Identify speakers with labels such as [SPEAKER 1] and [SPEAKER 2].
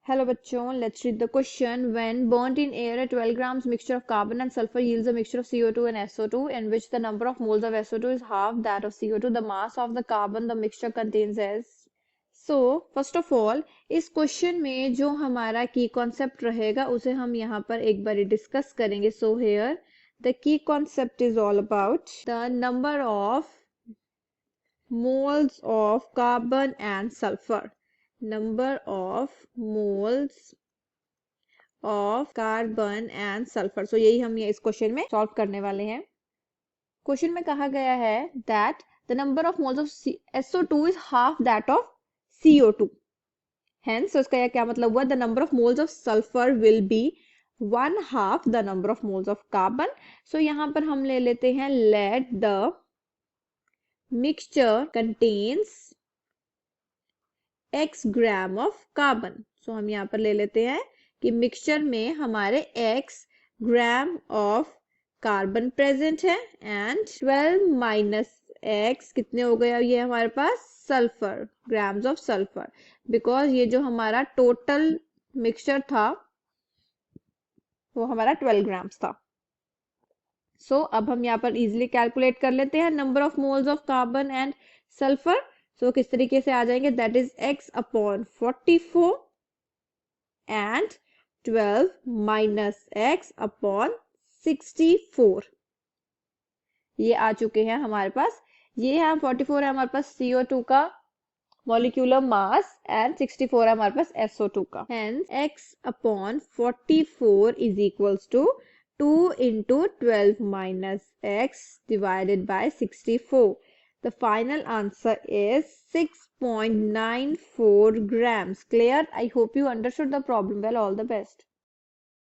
[SPEAKER 1] Hello बच्चों, let's read the question. When burnt in air, a 12 grams mixture of carbon and sulfur yields a mixture of CO2 and SO2 in which the number of moles of SO2 is half that of CO2. The mass of the carbon the mixture contains is. So, first of all, इस question में जो हमारा की concept रहेगा उसे हम यहाँ पर एक बार डिस्कस करेंगे. So here, the key concept is all about the number of moles of carbon and sulfur. Number of moles of carbon and sulfur. So यही हम ये इस क्वेश्चन में सॉल्व करने वाले हैं. क्वेश्चन में कहा गया है that the number of moles of SO2 is half that of CO2. Hence, इसका क्या मतलब हुआ? The number of moles of sulfur will be 1/2 the number of moles of carbon. So यहाँ पर हम ले लेते हैं let the mixture contains x gram of carbon. So हम यहाँ पर ले लेते हैं कि मिक्सचर में हमारे x gram of carbon present है एंड 12 माइनस x कितने हो गया ये हमारे पास sulphur grams of sulphur because ये जो हमारा टोटल मिक्सचर था वो हमारा 12 ग्राम्स था. सो अब हम यहाँ पर इजीली कैलकुलेट कर लेते हैं number of moles of carbon and sulphur. So किस तरीके से आ जाएंगे that is x upon 44 and 12 minus x upon 64. ये आ चुके हैं हमारे पास. ये है 44 है हमारे पास CO2 का मॉलिक्यूलर मास एंड 64 है हमारे पास SO2 का. Hence x upon 44 is equals to 2 into 12 minus x divided by 64. The final answer is 6.94 grams. Clear? I hope you understood the problem well. All the best.